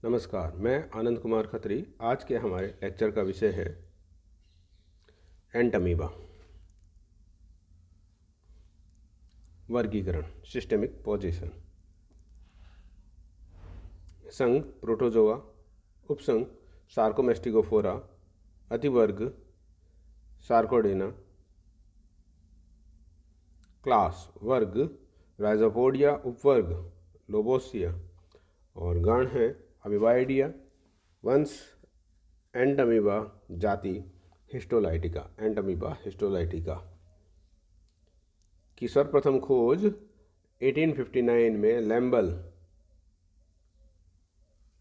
नमस्कार, मैं आनंद कुमार खत्री। आज के हमारे लेक्चर का विषय है एंट अमीबा, वर्गीकरण, सिस्टेमिक पोजीशन। संघ प्रोटोजोआ, उपसंघ सार्कोमेस्टिगोफोरा, अधिवर्ग सार्कोडेना, क्लास वर्ग राइजोपोडिया, उपवर्ग लोबोसिया और गण है अमीबाइडिया, वंश एंट अमीबा, जाति हिस्टोलाइटिका, एंट अमीबा हिस्टोलाइटिका की सर्वप्रथम खोज 1859 में लैम्बल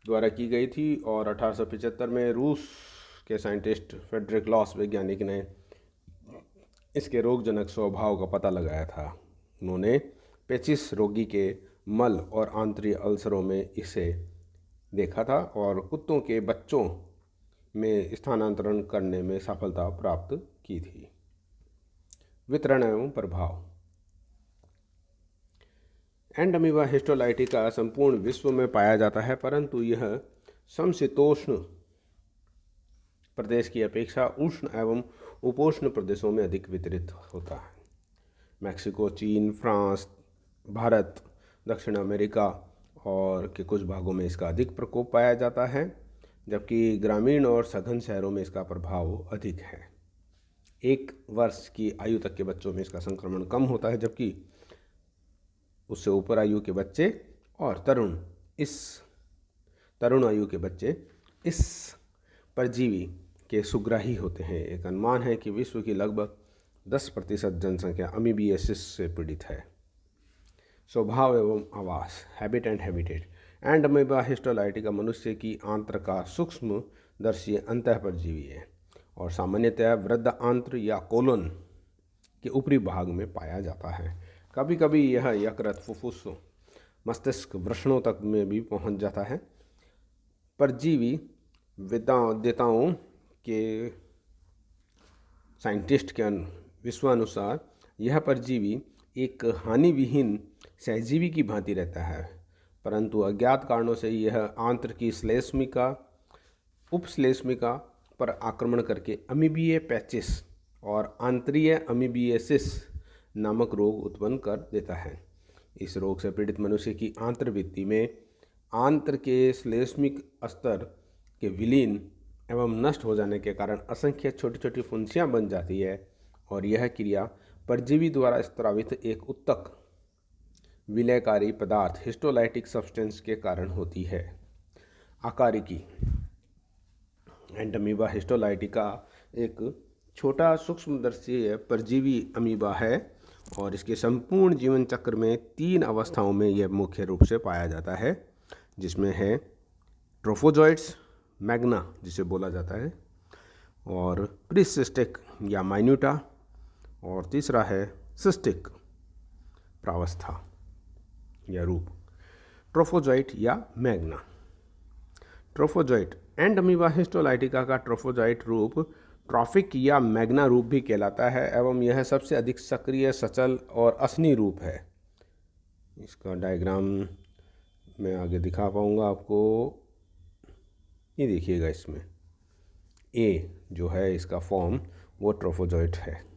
द्वारा की गई थी और 1875 में रूस के साइंटिस्ट फ्रेडरिक लॉस वैज्ञानिक ने इसके रोगजनक स्वभाव का पता लगाया था। उन्होंने पेचिस रोगी के मल और आंतरिक अल्सरों में इसे देखा था और कुत्तों के बच्चों में स्थानांतरण करने में सफलता प्राप्त की थी। वितरण एवं प्रभाव। एंट अमीबा हिस्टोलाइटिका संपूर्ण विश्व में पाया जाता है, परंतु यह समशीतोष्ण प्रदेश की अपेक्षा उष्ण एवं उपोष्ण प्रदेशों में अधिक वितरित होता है। मैक्सिको, चीन, फ्रांस, भारत, दक्षिण अमेरिका और के कुछ भागों में इसका अधिक प्रकोप पाया जाता है, जबकि ग्रामीण और सघन शहरों में इसका प्रभाव अधिक है। 1 वर्ष की आयु तक के बच्चों में इसका संक्रमण कम होता है, जबकि उससे ऊपर आयु के बच्चे और तरुण आयु के बच्चे इस परजीवी के सुग्राही होते हैं। एक अनुमान है कि विश्व की लगभग 10% जनसंख्या अमीबियासिस से पीड़ित है। स्वभाव एवं आवास, habit and habitat. Ant amoeba histolytica मनुष्य की आंत्र का सूक्ष्मदर्शी अंतः परजीवी है और सामान्यतः वृद्ध आंत्र या कोलन के ऊपरी भाग में पाया जाता है। कभी कभी यह यकृत, फुफ्फुस, मस्तिष्क, वृषणों तक में भी पहुंच जाता है। परजीवी वेदांताओं के साइंटिस्ट के विश्वानुसार यह परजीवी एक हानिविहीन सहजीवी की भांति रहता है, परंतु अज्ञात कारणों से यह आंत्र की श्लेष्मिका, उपश्लेष्मिका पर आक्रमण करके अमीबिये पैचिस और आंतरीय अमीबियासिस नामक रोग उत्पन्न कर देता है। इस रोग से पीड़ित मनुष्य की आंत्रभित्ति में आंत्र के श्लेष्मिक स्तर के विलीन एवं नष्ट हो जाने के कारण असंख्य छोटी छोटी फुंसियाँ बन जाती है और यह क्रिया परजीवी द्वारा स्त्रावित एक उत्तक विलयकारी पदार्थ हिस्टोलाइटिक सब्सटेंस के कारण होती है। आकारिकी। एंट अमीबा हिस्टोलाइटिका एक छोटा सूक्ष्मदर्शी परजीवी अमीबा है और इसके संपूर्ण जीवन चक्र में 3 अवस्थाओं में यह मुख्य रूप से पाया जाता है, जिसमें है ट्रोफोजॉइट्स मैग्ना जिसे बोला जाता है, और प्रीसिस्टिक या माइन्यूटा, और तीसरा है सिस्टिक प्रावस्था या रूप, ट्रोफोजॉइट या मैग्ना। ट्रोफोजॉइट। एंट अमीबा हिस्टोलाइटिका का ट्रोफोजॉइट रूप ट्रॉफिक या मैग्ना रूप भी कहलाता है एवं यह सबसे अधिक सक्रिय, सचल और असनी रूप है। इसका डायग्राम मैं आगे दिखा पाऊंगा आपको। ये देखिएगा, इसमें ए जो है इसका फॉर्म वो ट्रोफोजॉइट है।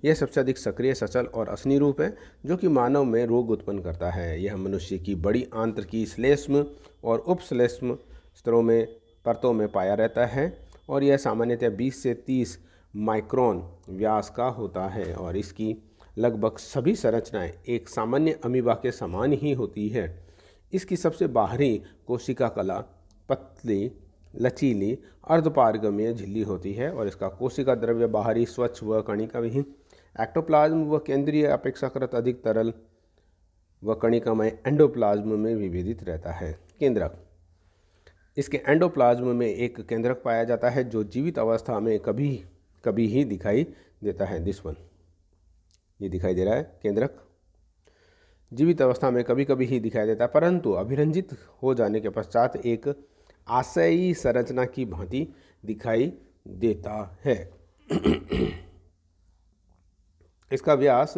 यह सबसे अधिक सक्रिय, सचल और असनी रूप है जो कि मानव में रोग उत्पन्न करता है। यह मनुष्य की बड़ी आंत्र की श्लेष्म और उपश्लेष्म स्तरों में परतों में पाया रहता है और यह सामान्यतः 20 से 30 माइक्रोन व्यास का होता है और इसकी लगभग सभी संरचनाएं एक सामान्य अमीबा के समान ही होती है। इसकी सबसे बाहरी कोशिका कला पतली, लचीली, अर्धपारगम्य झिल्ली होती है और इसका कोशिका द्रव्य बाहरी, स्वच्छ व कणिका विहीन एक्टोप्लाज्म व केंद्रीय अपेक्षाकृत अधिक तरल व कणिकामय एंडोप्लाज्म में विभेदित रहता है। केंद्रक। इसके एंडोप्लाज्म में एक केंद्रक पाया जाता है जो जीवित अवस्था में कभी कभी ही दिखाई देता है। दिस वन, ये दिखाई दे रहा है केंद्रक। जीवित अवस्था में कभी कभी ही दिखाई देता है, परंतु अभिरंजित हो जाने के पश्चात एक आशयी संरचना की भांति दिखाई देता है। इसका व्यास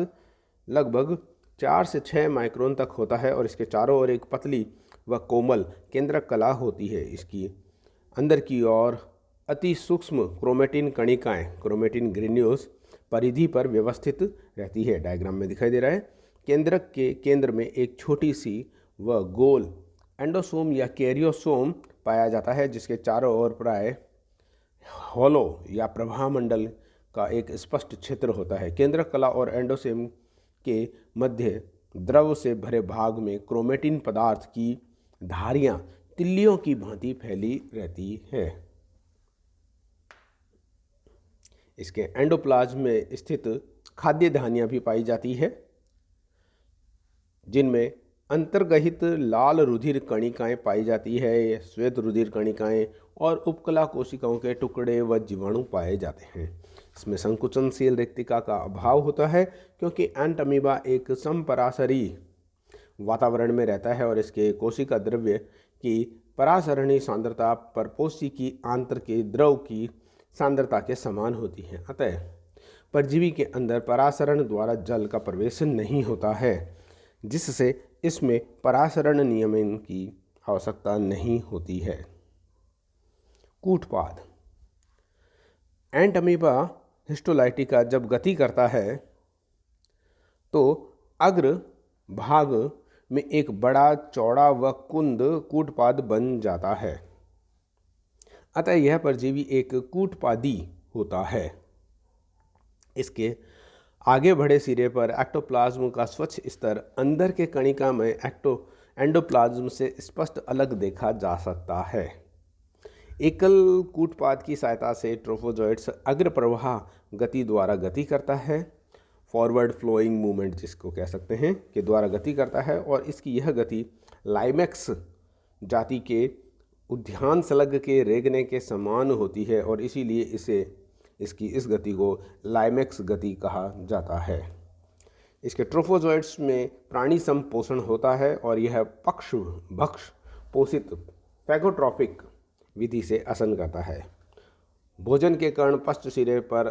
लगभग 4 से 6 माइक्रोन तक होता है और इसके चारों ओर एक पतली व कोमल केंद्रक कला होती है। इसकी अंदर की ओर अति सूक्ष्म क्रोमेटिन कणिकाएं, क्रोमेटिन ग्रेन्यूल्स, परिधि पर व्यवस्थित रहती है। डायग्राम में दिखाई दे रहा है। केंद्रक के केंद्र में एक छोटी सी व गोल एंडोसोम या कैरियोसोम पाया जाता है, जिसके चारों ओर प्राय हॉलो या प्रभा मंडल का एक स्पष्ट क्षेत्र होता है। केंद्रक कला और एंडोसोम के मध्य द्रव से भरे भाग में क्रोमेटिन पदार्थ की धारियां तिल्लियों की भांति फैली रहती है। इसके एंडोप्लाज्म में स्थित खाद्य धानियां भी पाई जाती है, जिनमें अंतर्गहित लाल रुधिर कणिकाएं पाई जाती है, श्वेत रुधिर कणिकाएं और उपकला कोशिकाओं के टुकड़े व जीवाणु पाए जाते हैं। इसमें संकुचनशील रिक्तिका का अभाव होता है, क्योंकि एंट अमीबा एक समपरासरी वातावरण में रहता है और इसके कोशिका द्रव्य की परासरणी सांद्रता परपोषी की आंत्र के द्रव की सांद्रता के समान होती है। अतः परजीवी के अंदर परासरण द्वारा जल का प्रवेश नहीं होता है, जिससे इसमें परासरण नियमन की आवश्यकता नहीं होती है। कूटपाद। एंट अमीबा हिस्टोलाइटिका जब गति करता है तो अग्र भाग में एक बड़ा चौड़ा व कुंद कूटपाद बन जाता है। अतः यह परजीवी एक कूटपादी होता है। इसके आगे बढ़े सिरे पर एक्टोप्लाज्म का स्वच्छ स्तर अंदर के कणिका में एंडोप्लाज्म से स्पष्ट अलग देखा जा सकता है। एकल कूटपाद की सहायता से ट्रोफोजोइट्स अग्र प्रवाह गति द्वारा गति करता है, फॉरवर्ड फ्लोइंग मूवमेंट जिसको कह सकते हैं, के द्वारा गति करता है और इसकी यह गति लाइमेक्स जाति के उद्यान स्लग के रेंगने के समान होती है और इसीलिए इसकी इस गति को लाइमेक्स गति कहा जाता है। इसके ट्रोफोजोइट्स में प्राणी संपोषण होता है और यह पक्ष भक्ष पोषित फैगोट्रॉपिक विधि से आसन करता है। भोजन के कण पश्च सिरे पर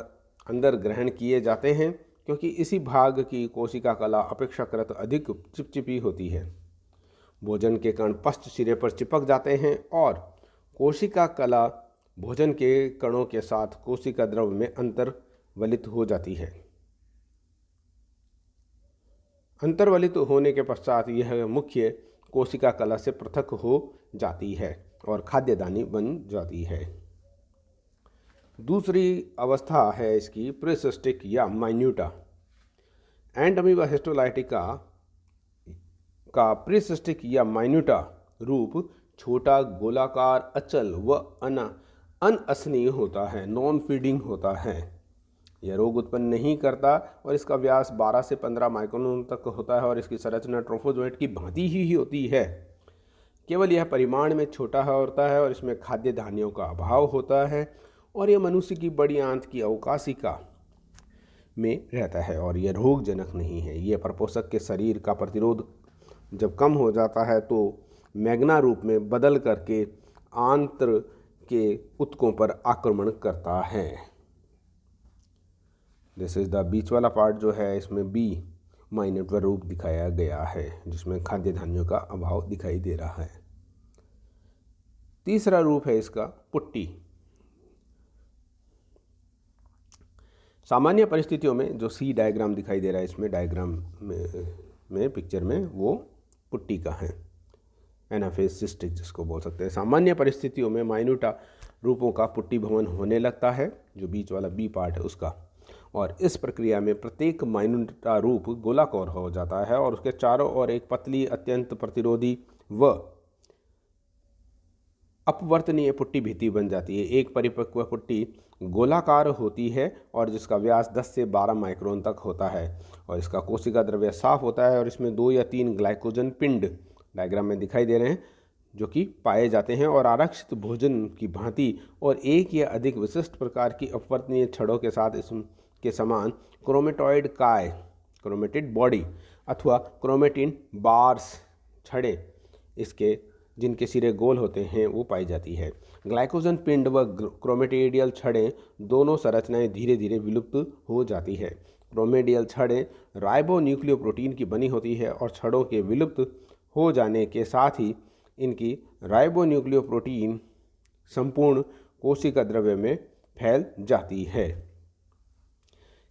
अंदर ग्रहण किए जाते हैं, क्योंकि इसी भाग की कोशिका कला अपेक्षाकृत अधिक चिपचिपी होती है। भोजन के कण पश्च सिरे पर चिपक जाते हैं और कोशिका कला भोजन के कणों के साथ कोशिका द्रव में अंतर्वलित हो जाती है। अंतर्वलित होने के पश्चात यह मुख्य कोशिका कला से पृथक हो जाती है और खाद्यदानी बन जाती है। दूसरी अवस्था है इसकी प्रीसिस्टिक या माइन्यूटा। एंट अमीबा हिस्टोलाइटिका का प्रीसिस्टिक या माइन्यूटा रूप छोटा, गोलाकार, अचल व अनअसनीय होता है, नॉन फीडिंग होता है। यह रोग उत्पन्न नहीं करता और इसका व्यास 12 से 15 माइक्रोन तक होता है और इसकी संरचना ट्रोफोजोइट की भांति ही होती है। केवल यह परिमाण में छोटा होता है और इसमें खाद्य धान्यों का अभाव होता है और यह मनुष्य की बड़ी आंत की अवकाशिका में रहता है और यह रोगजनक नहीं है। यह परपोषक के शरीर का प्रतिरोध जब कम हो जाता है तो मैग्ना रूप में बदल करके आंत्र के उत्कों पर आक्रमण करता है। दिस इज द बीच वाला पार्ट जो है, इसमें बी माइन्यूटा रूप दिखाया गया है, जिसमें खाद्य धान्यों का अभाव दिखाई दे रहा है। तीसरा रूप है इसका पुट्टी। सामान्य परिस्थितियों में जो सी डायग्राम दिखाई दे रहा है इसमें डायग्राम में पिक्चर में, वो पुट्टी का है, एनाफेज सिस्टिक जिसको बोल सकते हैं। सामान्य परिस्थितियों में माइन्यूटा रूपों का पुट्टी भवन होने लगता है, जो बीच वाला बी पार्ट है उसका, और इस प्रक्रिया में प्रत्येक माइन्यूटा रूप गोलाकार हो जाता है और उसके चारों ओर एक पतली, अत्यंत प्रतिरोधी व अपवर्तनीय पुट्टी भित्ति बन जाती है। एक परिपक्व पुट्टी गोलाकार होती है और जिसका व्यास 10 से 12 माइक्रोन तक होता है और इसका कोशिका द्रव्य साफ होता है और इसमें 2 या 3 ग्लाइकोजन पिंड डायग्राम में दिखाई दे रहे हैं जो कि पाए जाते हैं और आरक्षित भोजन की भांति और एक या अधिक विशिष्ट प्रकार की अपवर्तनीय छड़ों के साथ इसके समान क्रोमेटॉइड काय, क्रोमेटिड बॉडी अथवा क्रोमेटिन बार्स छड़े इसके जिनके सिरे गोल होते हैं वो पाई जाती है। ग्लाइकोजन पिंड व क्रोमेटिडियल छड़ें दोनों संरचनाएं धीरे धीरे विलुप्त हो जाती है। क्रोमेटिडियल छड़ें राइबोन्यूक्लियोप्रोटीन की बनी होती है और छड़ों के विलुप्त हो जाने के साथ ही इनकी राइबोन्यूक्लियोप्रोटीन संपूर्ण कोशिका द्रव्य में फैल जाती है।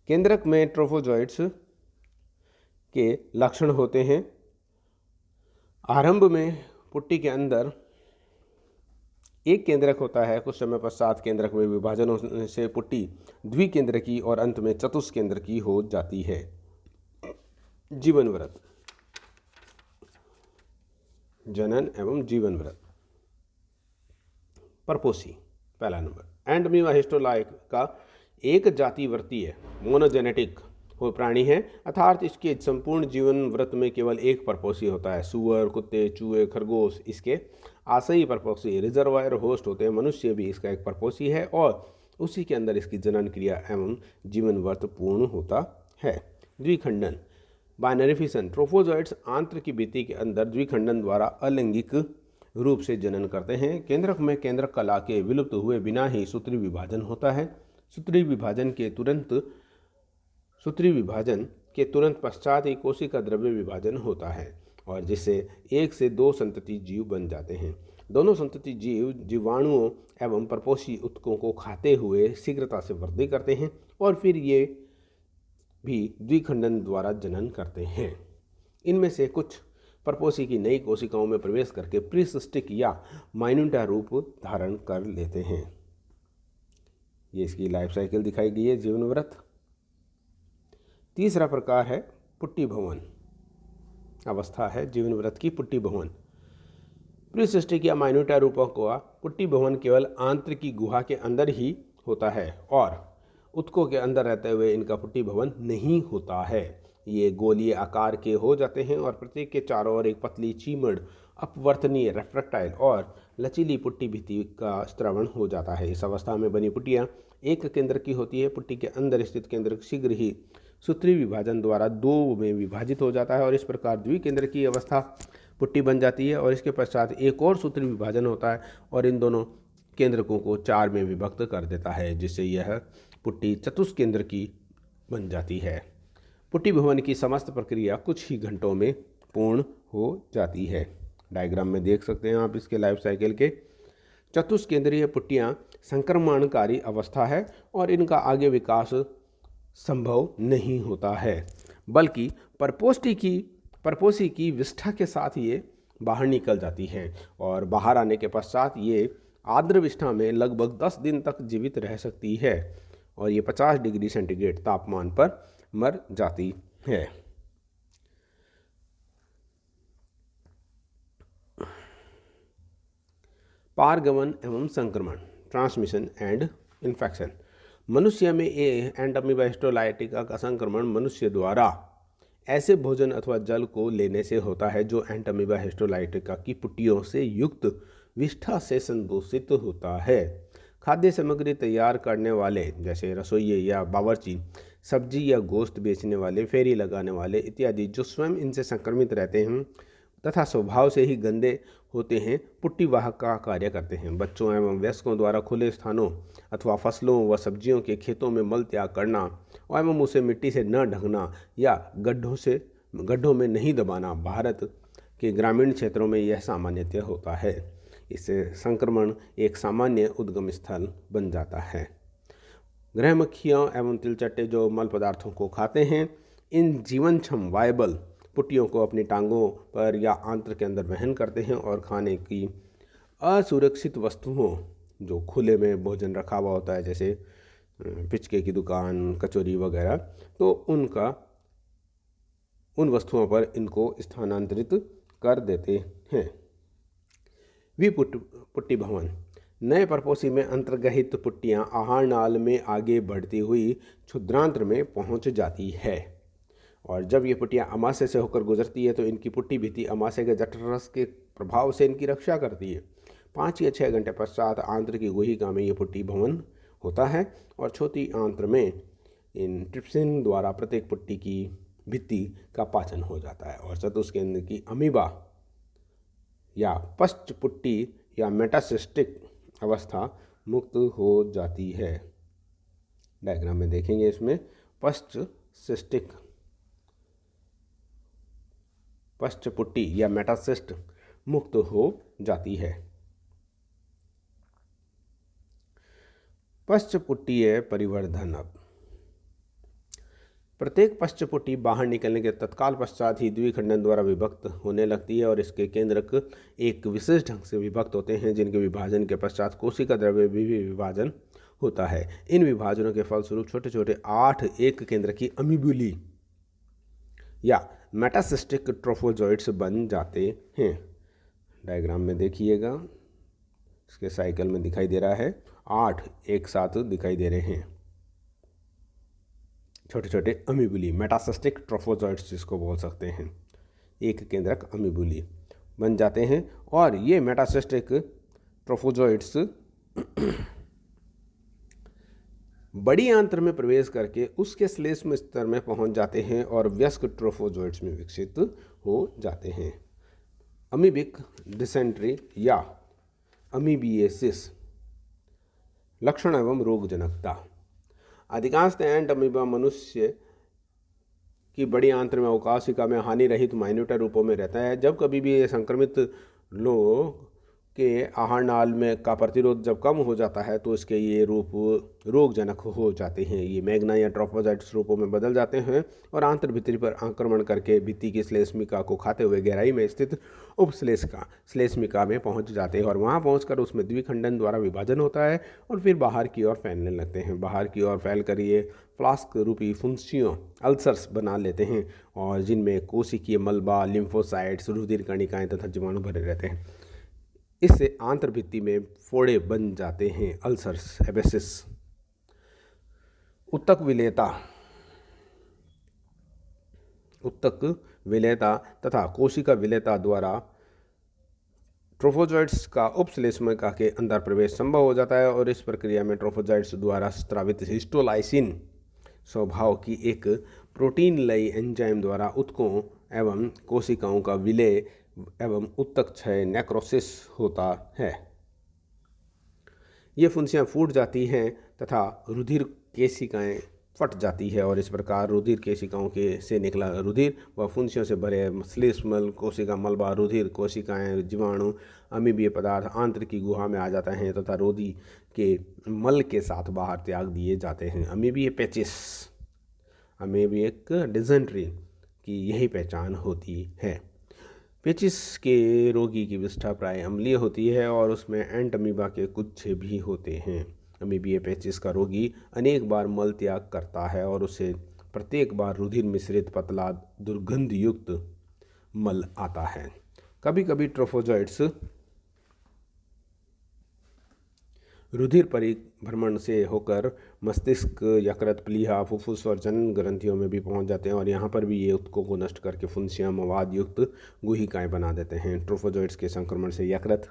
केंद्रक में ट्रोफोजोइट्स के लक्षण होते हैं। आरंभ में पुट्टी के अंदर एक केंद्रक होता है, कुछ समय पश्चात केंद्रक में विभाजन होने से पुट्टी द्विकेंद्रकी और अंत में चतुष्केंद्रकी हो जाती है। जीवन व्रत, जनन एवं जीवन व्रत। परपोसी पहला नंबर। एंडमीवा हिस्टोलाइका एक जातिवर्तीय मोनोजेनेटिक प्राणी है, अर्थात इसके संपूर्ण जीवन व्रत में केवल एक परपोसी होता है। सुअर, कुत्ते, चूहे, खरगोश इसके आश्रयी परपोसी रिजर्वायर होस्ट होते हैं। मनुष्य भी इसका एक परपोसी है और उसी के अंदर इसकी जनन क्रिया एवं जीवन व्रत पूर्ण होता है। द्विखंडन, बाइनरी फिशन। ट्रोफोजोइट्स आंत्र की भित्ति के अंदर द्विखंडन द्वारा अलैंगिक रूप से जनन करते हैं। केंद्रक में केंद्रक कला के विलुप्त हुए बिना ही सूत्री विभाजन होता है। सूत्री विभाजन के तुरंत पश्चात ही कोशिका द्रव्य विभाजन होता है और जिससे 1 से 2 संतति जीव बन जाते हैं। दोनों संतति जीव जीवाणुओं एवं परपोषी ऊतकों को खाते हुए शीघ्रता से वृद्धि करते हैं और फिर ये भी द्विखंडन द्वारा जनन करते हैं। इनमें से कुछ परपोषी की नई कोशिकाओं में प्रवेश करके प्रीसिस्टिक या माइन्यूटा रूप धारण कर लेते हैं। ये इसकी लाइफ साइकिल दिखाई गई है जीवन व्रत। तीसरा प्रकार है पुट्टी भवन अवस्था है जीवन व्रत की। पुट्टी भवन प्रीसिस्टिक या माइन्यूटा रूपों का पुट्टी भवन केवल आंत्र की गुहा के अंदर ही होता है और ऊतकों के अंदर रहते हुए इनका पुट्टी भवन नहीं होता है। ये गोलीय आकार के हो जाते हैं और प्रत्येक के चारों ओर एक पतली चीमड़ अपवर्तनीय रेफ्रेक्टाइल और लचीली पुट्टी भित्ति का स्त्रावण हो जाता है। इस अवस्था में बनी पुट्टियाँ एक केंद्र की होती है। पुट्टी के अंदर स्थित केंद्र शीघ्र ही सूत्री विभाजन द्वारा 2 में विभाजित हो जाता है और इस प्रकार द्विकेंद्र की अवस्था पुट्टी बन जाती है और इसके पश्चात एक और सूत्री विभाजन होता है और इन दोनों केंद्रकों को 4 में विभक्त कर देता है, जिससे यह पुट्टी चतुष्केंद्र की बन जाती है। पुट्टी भवन की समस्त प्रक्रिया कुछ ही घंटों में पूर्ण हो जाती है। डायग्राम में देख सकते हैं आप इसके लाइफ साइकिल के। चतुष्केंद्रीय पुट्टियाँ संक्रमणकारी अवस्था है और इनका आगे विकास संभव नहीं होता है, बल्कि परपोषी की विष्ठा के साथ ये बाहर निकल जाती है और बाहर आने के पश्चात ये आर्द्र विष्ठा में लगभग 10 दिन तक जीवित रह सकती है और ये 50 डिग्री सेंटीग्रेड तापमान पर मर जाती है। पारगमन एवं संक्रमण, ट्रांसमिशन एंड इन्फेक्शन। मनुष्य में एंडमीबा हिस्टोलाइटिका का संक्रमण मनुष्य द्वारा ऐसे भोजन अथवा जल को लेने से होता है जो एंडमीबा हिस्टोलाइटिका की पुट्टियों से युक्त विष्ठा से संदूषित होता है। खाद्य सामग्री तैयार करने वाले जैसे रसोइये या बावर्ची, सब्जी या गोश्त बेचने वाले, फेरी लगाने वाले इत्यादि जो स्वयं इनसे संक्रमित रहते हैं तथा स्वभाव से ही गंदे होते हैं, पुट्टी वाहक का कार्य करते हैं। बच्चों एवं वयस्कों द्वारा खुले स्थानों अथवा फसलों व सब्जियों के खेतों में मल त्याग करना एवं उसे मिट्टी से न ढकना या गड्ढों में नहीं दबाना भारत के ग्रामीण क्षेत्रों में यह सामान्यतः होता है। इससे संक्रमण एक सामान्य उद्गम स्थल बन जाता है। गृह मक्खियाँ एवं तिलचट्टे जो मल पदार्थों को खाते हैं, इन जीवनक्षम वायबल पुट्टियों को अपनी टांगों पर या आंत्र के अंदर वहन करते हैं और खाने की असुरक्षित वस्तुओं जो खुले में भोजन रखा हुआ होता है जैसे पिचके की दुकान, कचौरी वगैरह, तो उन वस्तुओं पर इनको स्थानांतरित कर देते हैं। पुट्टी भवन, नए परपोषी में अंतर्गहित पुट्टियाँ आहार नाल में आगे बढ़ती हुई क्षुद्रांत्र में पहुँच जाती है और जब ये पुट्टियाँ अमाशय से होकर गुजरती है तो इनकी पुट्टी भित्ति अमाशय के जठररस के प्रभाव से इनकी रक्षा करती है। 5 या 6 घंटे पश्चात आंत्र की गुहिका में ये पुट्टी भवन होता है और छोटी आंत्र में इन ट्रिप्सिन द्वारा प्रत्येक पुट्टी की भित्ति का पाचन हो जाता है और चतुष्केंद्र की अमीबा या पश्चपुट्टी या मेटासिस्टिक अवस्था मुक्त हो जाती है। डायग्राम में देखेंगे इसमें पश्चपुट्टी या मेटासिस्ट मुक्त हो जाती है। पश्चपुट्टीय परिवर्धन। अब प्रत्येक पश्चपुट्टी बाहर निकलने के तत्काल पश्चात ही द्विखंडन द्वारा विभक्त होने लगती है और इसके केंद्रक एक विशेष ढंग से विभक्त होते हैं, जिनके विभाजन के पश्चात कोशिका द्रव्य भी विभाजन होता है। इन विभाजनों के फलस्वरूप छोटे छोटे 8 एक केंद्र की अमीबुली या मेटासिस्टिक ट्रोफोजोइड्स बन जाते हैं। डायग्राम में देखिएगा, इसके साइकिल में दिखाई दे रहा है 8 एक साथ दिखाई दे रहे हैं। छोटे छोटे अमीबुली, मेटासिस्टिक ट्रोफोजोइड्स जिसको बोल सकते हैं, एक केंद्रक अमीबुली बन जाते हैं। और ये मेटासिस्टिक ट्रोफोजोइड्स बड़ी आंत्र में प्रवेश करके उसके श्लेष्म स्तर में पहुंच जाते हैं और वयस्क ट्रोफोजोइड्स में विकसित हो जाते हैं। अमीबिक डिसेंट्री या अमीबिएसिस। लक्षण एवं रोगजनकता। अधिकांशतः एंट अमीबा मनुष्य की बड़ी आंत्र में अवकाशिका में हानि रहित माइन्यूटा रूपों में रहता है। जब कभी भी ये संक्रमित लोग के आहार नाल में का प्रतिरोध जब कम हो जाता है तो इसके ये रूप रोगजनक हो जाते हैं। ये मैग्ना या ट्रोफोजाइट्स रूपों में बदल जाते हैं और आंत्र भित्ति पर आक्रमण करके भित्ति की श्लेष्मिका को खाते हुए गहराई में स्थित श्लेष्मिका में पहुंच जाते हैं और वहां पहुंचकर उसमें द्विखंडन द्वारा विभाजन होता है और फिर बाहर की ओर फैलने लगते हैं। बाहर की ओर फैलकर ये फ्लास्क रूपी फुंसियों अल्सर्स बना लेते हैं और जिनमें कोशिकीय मलबा, लिम्फोसाइट्स, रुधिर कणिकाएं तथा जीवाणु भरे रहते हैं। इससे आंत्र भित्ति में फोड़े बन जाते हैं, अल्सर्स, एबेसिस। उत्तक विलेयता तथा कोशिका विलेयता द्वारा ट्रोफोजोइड्स का उपश्लेष्मिका के अंदर प्रवेश संभव हो जाता है और इस प्रक्रिया में ट्रोफोजोइड्स द्वारा स्त्रावित हिस्टोलाइसिन स्वभाव की एक प्रोटीन लय एंजाइम द्वारा उत्तकों एवं कोशिकाओं का विलय एवं उत्तक क्षय नेक्रोसिस होता है। ये फुंसियाँ फूट जाती हैं तथा रुधिर केशिकाएं फट जाती है और इस प्रकार रुधिर केशिकाओं के से निकला रुधिर व फुंसियों से भरे श्लेष्मल, कोशिका मलबा, रुधिर, कोशिकाएं, जीवाणु, अमीबीय पदार्थ आंत्र की गुहा में आ जाते हैं तथा रोधी के मल के साथ बाहर त्याग दिए जाते हैं। अमीबीय पैचिस, अमीबिक डिसेंट्री की यही पहचान होती है। पेचिस के रोगी की विष्ठा प्राय अम्लीय होती है और उसमें एंट अमीबा के गुच्छे भी होते हैं। अमीबीय पेचिस का रोगी अनेक बार मल त्याग करता है और उसे प्रत्येक बार रुधिर मिश्रित पतला दुर्गंध युक्त मल आता है। कभी कभी ट्रोफोजोइड्स रुधिर परिभ्रमण से होकर मस्तिष्क, यकृत, प्लीहा, फुफ्फुस और जनन ग्रंथियों में भी पहुंच जाते हैं और यहाँ पर भी ये उत्तकों को नष्ट करके फुंसियाँ मवाद युक्त गुहिकाएँ बना देते हैं। ट्रोफोजोइड्स के संक्रमण से यकृत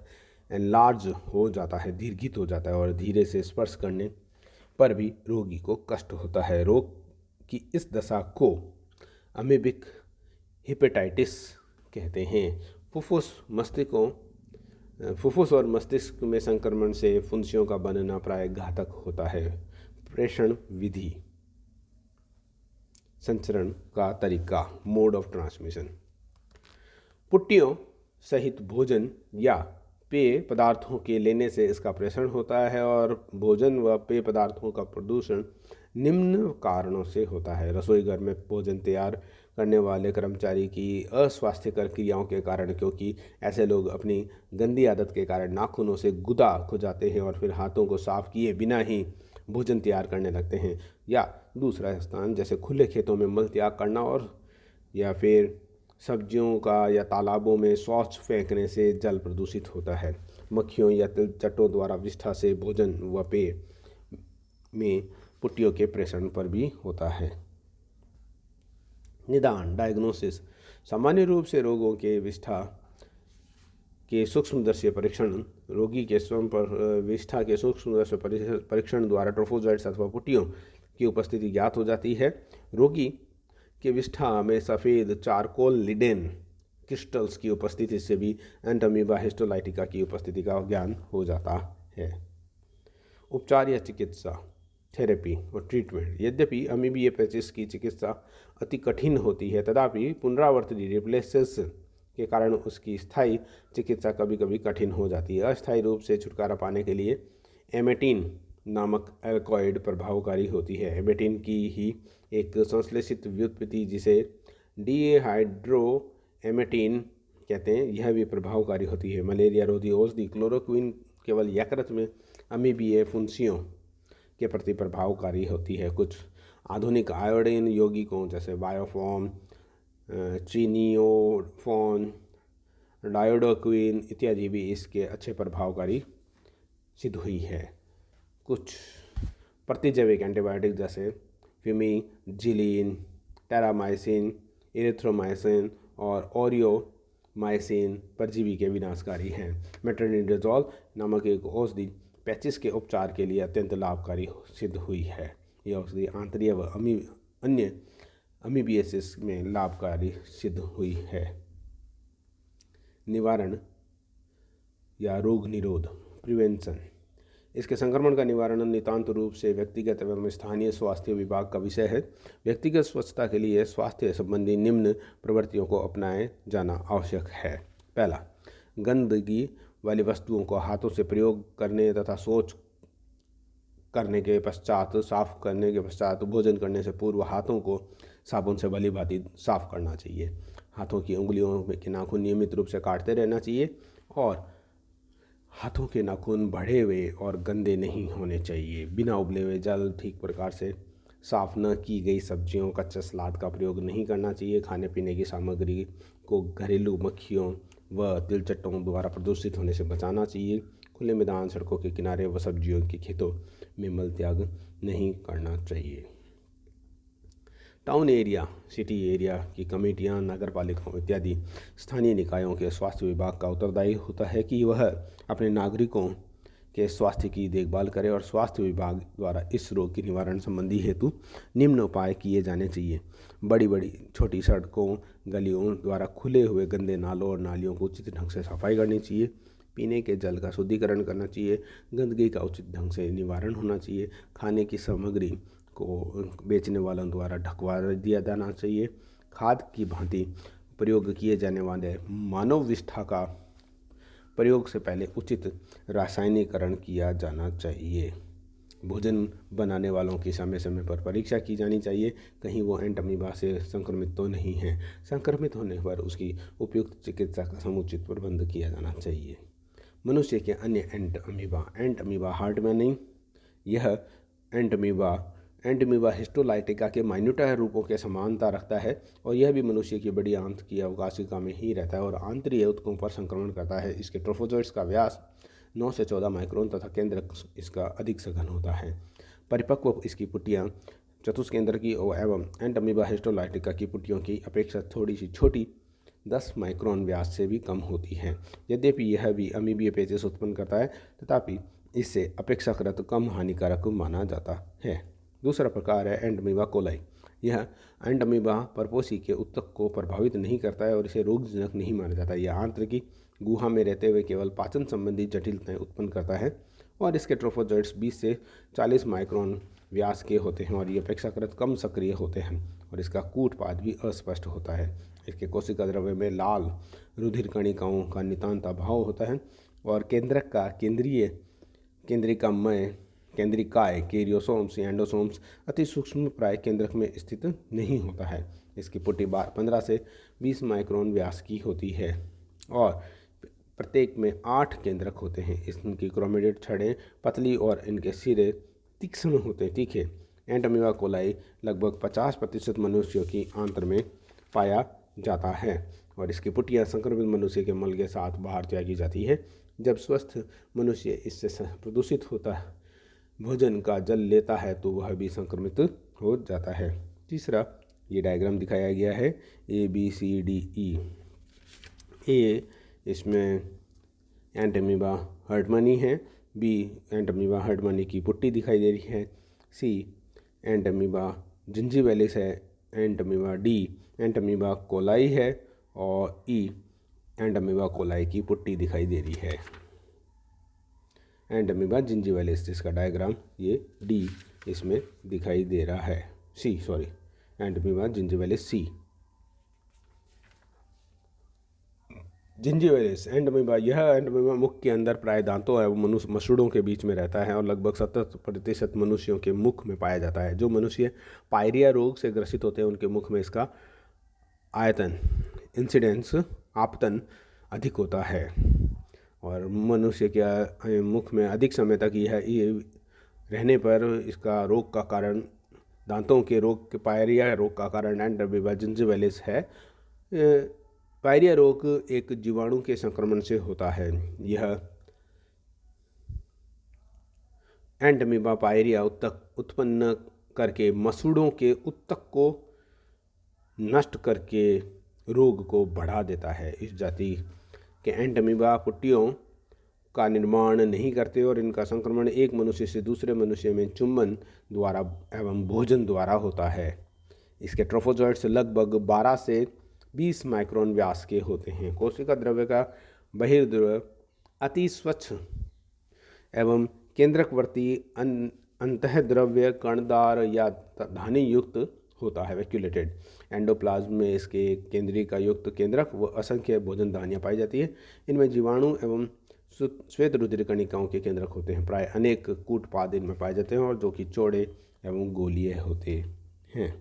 एनलार्ज हो जाता है, दीर्घित हो जाता है और धीरे से स्पर्श करने पर भी रोगी को कष्ट होता है। रोग की इस दशा को अमीबिक हेपेटाइटिस कहते हैं। फुफ्फुस और मस्तिष्क में संक्रमण से फुंसियों का बनना प्राय घातक होता है। प्रेषण विधि, संचरण का तरीका, मोड ऑफ ट्रांसमिशन। पुट्टियों सहित भोजन या पेय पदार्थों के लेने से इसका प्रेषण होता है और भोजन व पेय पदार्थों का प्रदूषण निम्न कारणों से होता है। रसोई घर में भोजन तैयार करने वाले कर्मचारी की अस्वास्थ्यकर क्रियाओं के कारण, क्योंकि ऐसे लोग अपनी गंदी आदत के कारण नाखूनों से गुदा खुजाते हैं और फिर हाथों को साफ किए बिना ही भोजन तैयार करने लगते हैं। या दूसरा स्थान जैसे खुले खेतों में मल त्याग करना और या फिर सब्जियों का या तालाबों में शौच फेंकने से जल प्रदूषित होता है। मक्खियों या तिलचट्टों द्वारा विष्ठा से भोजन व पेय में पुट्टियों के प्रेषण पर भी होता है। निदान, डायग्नोसिस। सामान्य रूप से रोगों के विष्ठा के सूक्ष्मदर्शी परीक्षण, रोगी के स्वयं पर विष्ठा के सूक्ष्मदर्शी परीक्षण द्वारा ट्रोफोजोइड्स अथवा पुट्टियों की उपस्थिति ज्ञात हो जाती है। रोगी के विष्ठा में सफ़ेद चारकोल लिडेन क्रिस्टल्स की उपस्थिति से भी एंट अमीबा हिस्टोलाइटिका की उपस्थिति का ज्ञान हो जाता है। उपचार या चिकित्सा, थेरेपी और ट्रीटमेंट। यद्यपि अमीबीय पैचिस की चिकित्सा अति कठिन होती है, तथापि पुनरावर्तित रिप्लेसेस के कारण उसकी स्थायी चिकित्सा कभी कभी कठिन हो जाती है। अस्थायी रूप से छुटकारा पाने के लिए एमेटिन नामक एल्कॉइड प्रभावकारी होती है। एमेटिन की ही एक संश्लेषित व्युत्पत्ति जिसे डीहाइड्रो एमेटिन कहते हैं, यह भी प्रभावकारी होती है। मलेरिया रोधी औषधि क्लोरोक्विन केवल यकृत में अमीबीय फुंसियों के प्रति प्रभावकारी होती है। कुछ आधुनिक आयोडीन यौगिकों जैसे बायोफॉर्म, चिनियोफॉन, डायोडोक्विन इत्यादि भी इसके अच्छे प्रभावकारी सिद्ध हुई है। कुछ प्रतिजैविक एंटीबायोटिक जैसे फ्यूमिजिलिन, टेरामाइसिन, इरिथ्रोमाइसिन और ओरियोमाइसिन परजीवी के विनाशकारी हैं। मेट्रोनिडाज़ोल नामक एक औषधि पैचिस के उपचार के लिए अत्यंत लाभकारी सिद्ध हुई है। यह औषधि आंतरीय व अन्य अमीबियासिस में लाभकारी सिद्ध हुई है। निवारण या रोग निरोध, प्रिवेंशन। इसके संक्रमण का निवारण नितांत रूप से व्यक्तिगत एवं स्थानीय स्वास्थ्य विभाग का विषय है। व्यक्तिगत स्वच्छता के लिए स्वास्थ्य संबंधी निम्न प्रवृत्तियों को अपनाए जाना आवश्यक है। पहला, गंदगी वाली वस्तुओं को हाथों से प्रयोग करने तथा शौच करने के पश्चात, साफ करने के पश्चात भोजन करने से पूर्व हाथों को साबुन से भली भांति साफ करना चाहिए। हाथों की उंगलियों के नाखून नियमित रूप से काटते रहना चाहिए और हाथों के नाखून बढ़े हुए और गंदे नहीं होने चाहिए। बिना उबले हुए जल, ठीक प्रकार से साफ न की गई सब्जियों, कच्चे सलाद का प्रयोग नहीं करना चाहिए। खाने पीने की सामग्री को घरेलू मक्खियों व तिलचट्टों द्वारा प्रदूषित होने से बचाना चाहिए। खुले मैदान, सड़कों के किनारे व सब्जियों के खेतों में मल त्याग नहीं करना चाहिए। टाउन एरिया, सिटी एरिया की कमेटियां, नगर पालिकाओं इत्यादि स्थानीय निकायों के स्वास्थ्य विभाग का उत्तरदायी होता है कि वह अपने नागरिकों के स्वास्थ्य की देखभाल करे और स्वास्थ्य विभाग द्वारा इस रोग के निवारण संबंधी हेतु निम्न उपाय किए जाने चाहिए। बड़ी छोटी सड़कों, गलियों द्वारा खुले हुए गंदे नालों और नालियों को उचित ढंग से सफाई करनी चाहिए। पीने के जल का शुद्धिकरण करना चाहिए। गंदगी का उचित ढंग से निवारण होना चाहिए। खाने की सामग्री को बेचने वालों द्वारा ढकवा दिया जाना चाहिए। खाद की भांति प्रयोग किए जाने वाले मानव विष्ठा का प्रयोग से पहले उचित रासायनिकरण किया जाना चाहिए। भोजन बनाने वालों की समय समय पर परीक्षा की जानी चाहिए, कहीं वो एंट अमीबा से संक्रमित तो नहीं है। संक्रमित होने पर उसकी उपयुक्त चिकित्सा का समुचित प्रबंध किया जाना चाहिए। मनुष्य के अन्य एंट अमीबा हार्टमैनी, यह एंट अमीबा हिस्टोलाइटिका के माइन्यूटा रूपों के समानता रखता है और यह भी मनुष्य की बड़ी आंत की अवकाशिका में ही रहता है और आंतरीय ऊतकों पर संक्रमण करता है। इसके ट्रोफोजोइड्स का व्यास 9 से 14 माइक्रोन तथा केंद्रक इसका अधिक सघन होता है। परिपक्व इसकी पुट्टियाँ चतुष्केंद्र की एवं एंट अमीबा हिस्टोलाइटिका की पुट्टियों की अपेक्षा थोड़ी सी छोटी 10 माइक्रोन व्यास से भी कम होती है। यद्यपि यह भी अमीबीय पैचिस उत्पन्न करता है, तथापि इससे अपेक्षाकृत कम हानिकारक माना जाता है। दूसरा प्रकार है एंट अमीबा कोलाई। यह एंट अमीबा परपोसी के ऊतक को प्रभावित नहीं करता है और इसे रोगजनक नहीं माना जाता। यह आंतरिक गुहा में रहते हुए केवल पाचन संबंधी जटिलताएं उत्पन्न करता है और इसके ट्रोफोजोइड्स 20 से 40 माइक्रोन व्यास के होते हैं और ये अपेक्षाकृत कम सक्रिय होते हैं और इसका कूटपाद भी अस्पष्ट होता है। इसके कोशिका द्रव्य में लाल रुधिर कणिकाओं का नितांत अभाव होता है और केंद्रिकाय कैरियोसोम्स या एंडोसोम्स अति सूक्ष्म प्राय केंद्रक में स्थित नहीं होता है। इसकी पुट्टी 15 से 20 माइक्रोन व्यास की होती है और प्रत्येक में 8 केंद्रक होते हैं। इनकी क्रोमेटिड छड़ें पतली और इनके सिरे तीखे। एंट अमीबा कोलाई लगभग 50% मनुष्यों की आंत्र में पाया जाता है और इसकी पुट्टियाँ संक्रमित मनुष्य के मल के साथ बाहर त्यागी जाती है। जब स्वस्थ मनुष्य इससे प्रदूषित होता भोजन का जल लेता है तो वह भी संक्रमित हो जाता है। तीसरा, ये डायग्राम दिखाया गया है ABCDE। ए इसमें एंट अमीबा हार्टमनी है, बी एंट अमीबा हार्टमनी की पुट्टी दिखाई दे रही है, सी एंट अमीबा जिंजीवैलिस है, एंट अमीबा डी एंट अमीबा कोलाई है और ई एंड अमीबा कोलाई की पुट्टी दिखाई दे रही है। एंड अमीबा जिंजिवालिस जिसका डायग्राम ये डी इसमें दिखाई दे रहा है, सी सॉरी, एंड अमीबा जिंजिवालिस सी। जिंजिवालिस एंड अमीबा, यह एंड अमीबा मुख के अंदर प्राय दांतों एवं मनुष्य मसूड़ों के बीच में रहता है और लगभग 70% मनुष्यों के मुख में पाया जाता है। जो मनुष्य पायरिया रोग से ग्रसित होते हैं उनके मुख में इसका आयतन इंसिडेंस आपतन अधिक होता है और मनुष्य के मुख में अधिक समय तक ये रहने पर इसका रोग का कारण, दांतों के रोग के पायरिया रोग का कारण एंड अमीबा जिंजिवालिस है। पायरिया रोग एक जीवाणु के संक्रमण से होता है। यह एंड अमीबा पायरिया उत्तक उत्पन्न करके मसूड़ों के उत्तक को नष्ट करके रोग को बढ़ा देता है। इस जाति के एंड अमीबा पुट्टियों का निर्माण नहीं करते और इनका संक्रमण एक मनुष्य से दूसरे मनुष्य में चुंबन द्वारा एवं भोजन द्वारा होता है। इसके ट्रोफोजोइट्स लगभग 12 से 20 माइक्रोन व्यास के होते हैं। कोशिका द्रव्य का बहिर्द्रव्य अति स्वच्छ एवं केंद्रकवर्ती अंतःद्रव्य कणदार या धानी युक्त होता है, वैक्यूलेटेड। एंडोप्लाज्म में इसके केंद्रिका युक्त केंद्रक व असंख्य भोजन धानियाँ पाई जाती है। इनमें जीवाणु एवं श्वेत रुधिर कणिकाओं के केंद्रक होते हैं। प्राय अनेक कूटपाद इनमें पाए जाते हैं और जो कि चौड़े एवं गोलीय होते हैं।